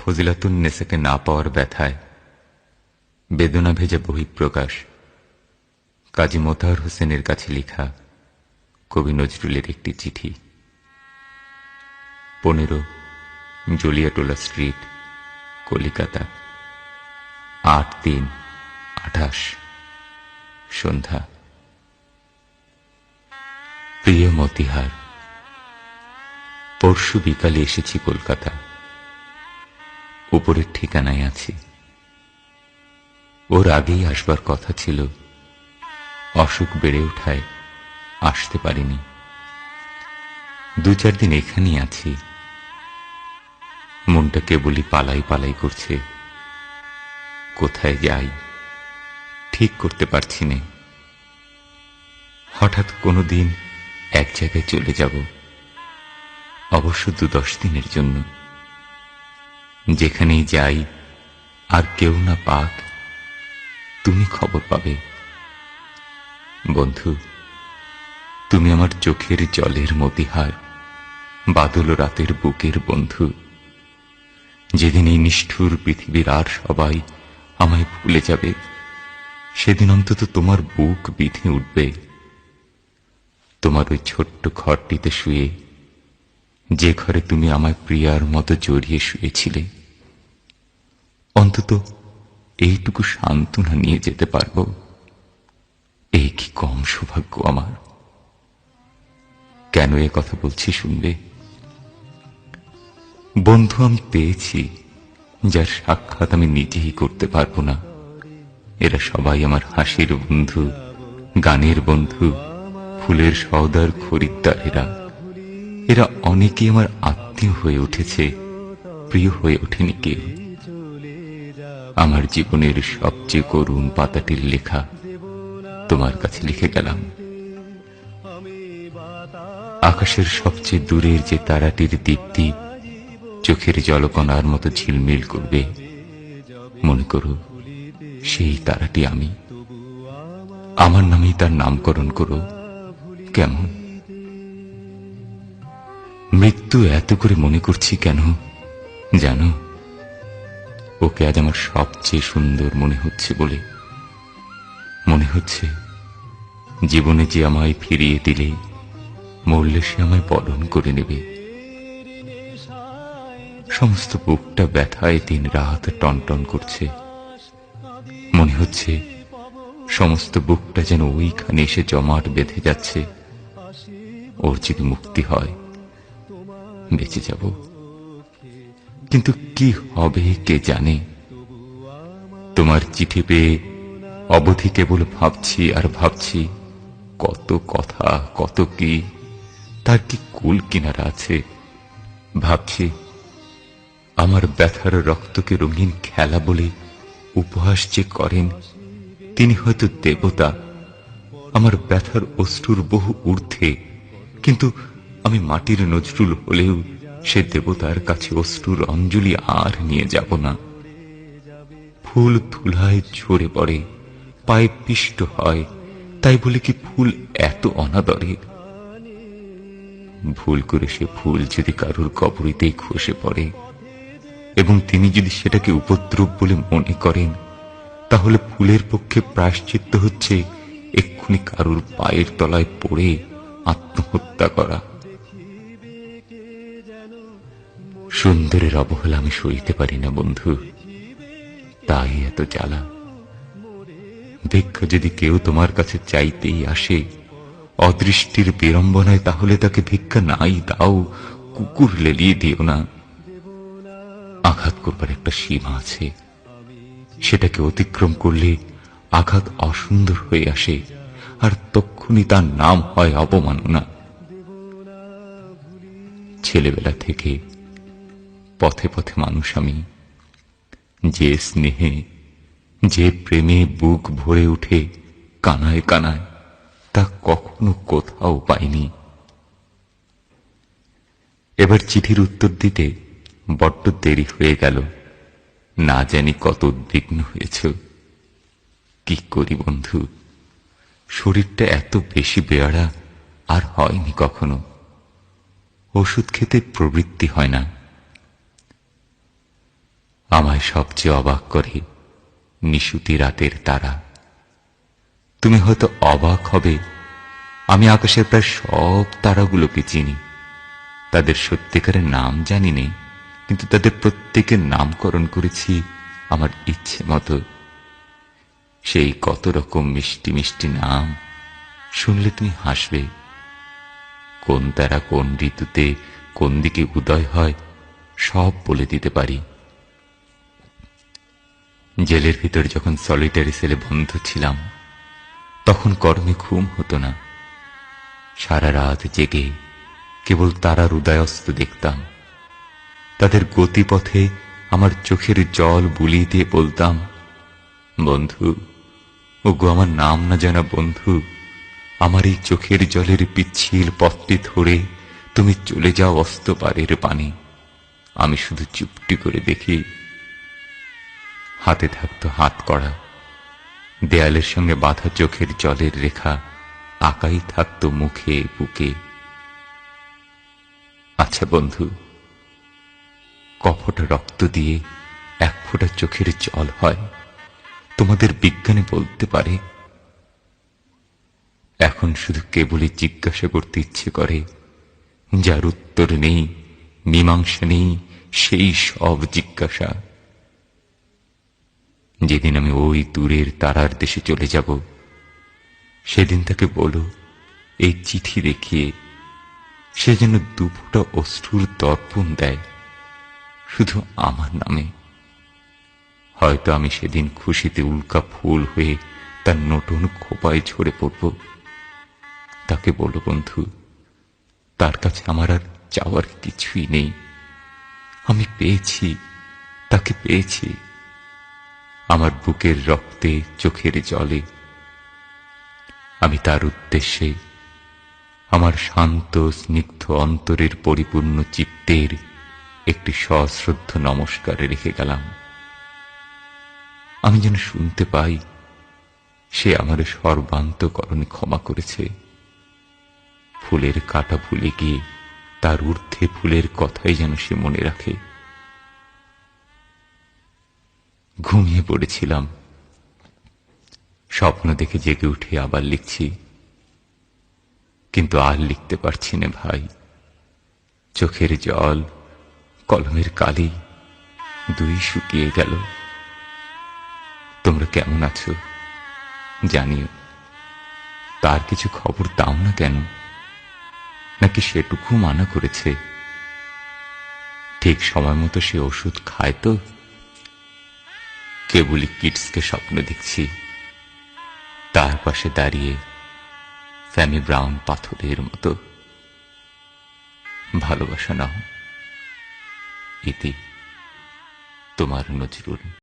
ফজিলাতুন্নেসাকে না পাওয়ার ব্যথায় বেদনা ভেজা বহিঃপ্রকাশ কাজী মোতাহার হোসেনের কাছে লেখা কবি নজরুলের একটি চিঠি। 15 জলিয়াটোলা স্ট্রিট, কলিকাতা, 8/3/28 সন্ধ্যা। প্রিয় মতিহার, পরশু বিকালে এসেছি কলকাতা। উপরের ঠিকানায় আছি। ওর আগেই আসবার কথা ছিল, অসুখ বেড়ে ওঠায় আসতে পারিনি। 2-4 দিন এখানেই আছি। মনটা কেবলই পালাই পালাই করছে। কোথায় যাই ঠিক করতে পারছি না। হঠাৎ কোনোদিন এক জায়গায় চলে যাব, অবশ্য 2-10 দিনের জন্য। যেখানেই যাই আর কেউ না পাক, তুমি খবর পাবে। বন্ধু, তুমি আমার চোখের জলের মতিহার, বাদল রাতের বুকের বন্ধু। যেদিন এই নিষ্ঠুর পৃথিবীর আর সবাই আমায় ভুলে যাবে, সেদিন অন্তত তোমার বুক বিঁধে উঠবে। তোমার ওই ছোট্ট ঘরটিতে শুয়ে, যে ঘরে তুমি আমায় প্রিয়ার মতো জড়িয়ে শুয়েছিলে, অন্তত এইটুকু সান্ত্বনা নিয়ে যেতে পারব। এই কি কম সৌভাগ্য আমার। কেন এ কথা বলছি শুনবে। বন্ধু আমি পেয়েছি, যার সাক্ষাৎ আমি নিজেই করতে পারবো না। এরা সবাই আমার হাসির বন্ধু, গানের বন্ধু, ফুলের সওদার খরিদ্দার। এরা অনেকেই আমার আত্মীয় হয়ে উঠেছে, প্রিয় হয়ে ওঠেনি কেউ। আমার জীবনের সবচেয়ে করুণ পাতাটির লেখা তোমার কাছে লিখে গেলাম। আকাশের সবচেয়ে দূরের যে তারাটির দীপ্তি চোখের জলকণার মতো ঝিলমিল করবে, মনে করো সেই তারাটি আমি। আমার নামেই তার নামকরণ করো। কেমন? মৃত্যু এত করে মনে করছি কেন জানো? ওকে আজ আমার সবচেয়ে সুন্দর মনে হচ্ছে বলে। মনে হচ্ছে জীবনে যে আমায় ফিরিয়ে দিলে, মরলে সে আমায় বরণ করে নেবে। সমস্ত বুকটা ব্যথায় দিন রাত টনটন করছে। মনে হচ্ছে সমস্ত বুকটা যেন ওইখানে এসে জমাট বেঁধে যাচ্ছে। ওর যদি মুক্তি হয় বেঁচে যাব, কিন্তু কি হবে কে জানে। তোমার চিঠি পেয়ে অবধি কেবল ভাবছি আর ভাবছি, কত কথা কত কি, তার কি কুল কিনারা আছে। ভাবছি আমার ব্যথার রক্তকে রঙিন খেলা বলে উপহাস যে করেন, তিনি হয়তো দেবতা। আমার ব্যথার অশ্রুর বহু ঊর্ধ্বে, কিন্তু আমি মাটির নজরুল হলেও সে দেবতার কাছে অশ্রুর অঞ্জলি আর নিয়ে যাব না। ফুল ধুলায় ঝরে পড়ে, পায়ে পিষ্ট হয়, তাই বলে কি ফুল এত অনাদরে? ভুল করে সে ফুল যদি কারুর কবরিতেই খসে পড়ে, এবং তিনি যদি সেটাকে উপদ্রব বলে মনে করেন, তাহলে ফুলের পক্ষে প্রায়শ্চিত্ত হচ্ছে এক্ষুনি কারুর পায়ের তলায় পড়ে আত্মহত্যা করা। সুন্দরের অবহেলা আমি সইতে পারি না বন্ধু, তাই এত জ্বালা। ভিক্ষা যদি কেউ তোমার কাছে চাইতেই আসে অদৃষ্টির বিড়ম্বনায়, তাহলে তাকে ভিক্ষা নাই দাও, কুকুর লেলিয়ে দিও না। আঘাত করবার একটা সীমা আছে, সেটাকে অতিক্রম করলে আঘাত অসুন্দর হয়ে আসে, আর তক্ষুনি তার নাম হয় অবমাননা। ছেলেবেলা থেকে পথে পথে মানুষ আমি, যে স্নেহে যে প্রেমে বুক ভরে উঠে কানায় কানায়, তা কখনো কোথাও পাইনি। এবার চিঠির উত্তর দিতে বড্ড দেরি হয়ে গেল। না জানি কত উদ্বিগ্ন হয়েছ। কি করি বন্ধু, শরীরটা এত বেশি বেয়াড়া আর হয়নি কখনো। ওষুধ খেতে প্রবৃত্তি হয় না। আমায় সবচেয়ে অবাক করে নিশুতি রাতের তারা। তুমি হয়তো অবাক হবে, আমি আকাশের প্রায় সব তারাগুলোকে চিনি। তাদের সত্যিকারের নাম জানি নে, কিন্তু তাদের প্রত্যেকের নামকরণ করেছি আমার ইচ্ছে মতো। সেই কত রকম মিষ্টি মিষ্টি নাম, শুনলে তুমি হাসবে। কোন তারা কোন ঋতুতে কোন দিকে উদয় হয় সব বলে দিতে পারি। জেলের ভিতর যখন সলিটারি সেলে বন্ধ ছিলাম, তখন কর্মে ঘুম হতো না। সারা রাত জেগে কেবল তারার উদয়াস্ত দেখতাম। তাদের গতিপথে আমার চোখের জল বুলিয়ে দিয়ে বলতাম, বন্ধু, ওগো আমার নাম না জানা বন্ধু, আমার এই চোখের জলের পিচ্ছিল পথটি ধরে তুমি চলে যাও অস্তপারের পানে। আমি শুধু চুপটি করে দেখি। হাতে থাকতো হাত কড়া, দেয়ালের সঙ্গে বাঁধা চোখের জলের রেখা আঁকাই থাকতো মুখে বুকে। আচ্ছা বন্ধু, কফোটা রক্ত দিয়ে এক ফোঁটা চোখের জল হয়, তোমাদের বিজ্ঞানে বলতে পারে? এখন শুধু কেবলই জিজ্ঞাসা করতে ইচ্ছে করে, যার উত্তর নেই, মীমাংসা নেই, সেই সব জিজ্ঞাসা। যেদিন আমি ওই দূরের তারার দেশে চলে যাব, সেদিন তাকে বলো এই চিঠি দেখিয়ে সে যেন দুফোঁটা অশ্রুর দর্পণ দেয় শুধু আমার নামে। হয়তো আমি সেদিন খুশিতে উল্কা ফুল হয়ে তার নতুন খোপায় ঝরে পড়ব। তাকে বলো, বন্ধু, তার কাছে আমার আর চাওয়ার কিছুই নেই। আমি পেয়েছি, তাকে পেয়েছি, আমার বুকের রক্তে চোখের জলে। আমি তার উদ্দেশ্যে আমার শান্ত স্নিগ্ধ অন্তরের পরিপূর্ণ চিত্তের একটি সশ্রদ্ধ নমস্কার রেখে গেলাম। আমি যেন শুনতে পাই সে আমার সর্বান্তকরণে ক্ষমা করেছে। ফুলের কাঁটা ভুলে গিয়ে তার ঊর্ধ্বে ফুলের কথাই যেন সে মনে রাখে। ঘুমিয়ে পড়েছিলাম, স্বপ্ন দেখে জেগে উঠে আবার লিখছি, কিন্তু আর লিখতে পারছি না ভাই। চোখের জল, কলমের কালি দুই শুকিয়ে গেল। তোমরা কেমন আছো জানিও। তার কিছু খবর দাও না কেন? নাকি সেটুকু মানা করেছে? ঠিক সময় মতো সে ওষুধ খায় তো? কেবলই কিডসকে স্বপ্ন দেখছি, তার পাশে দাঁড়িয়ে স্যামি ব্রাউন পাথরের মতো। ভালোবাসা নাও। ইতি, তোমার নজরুল।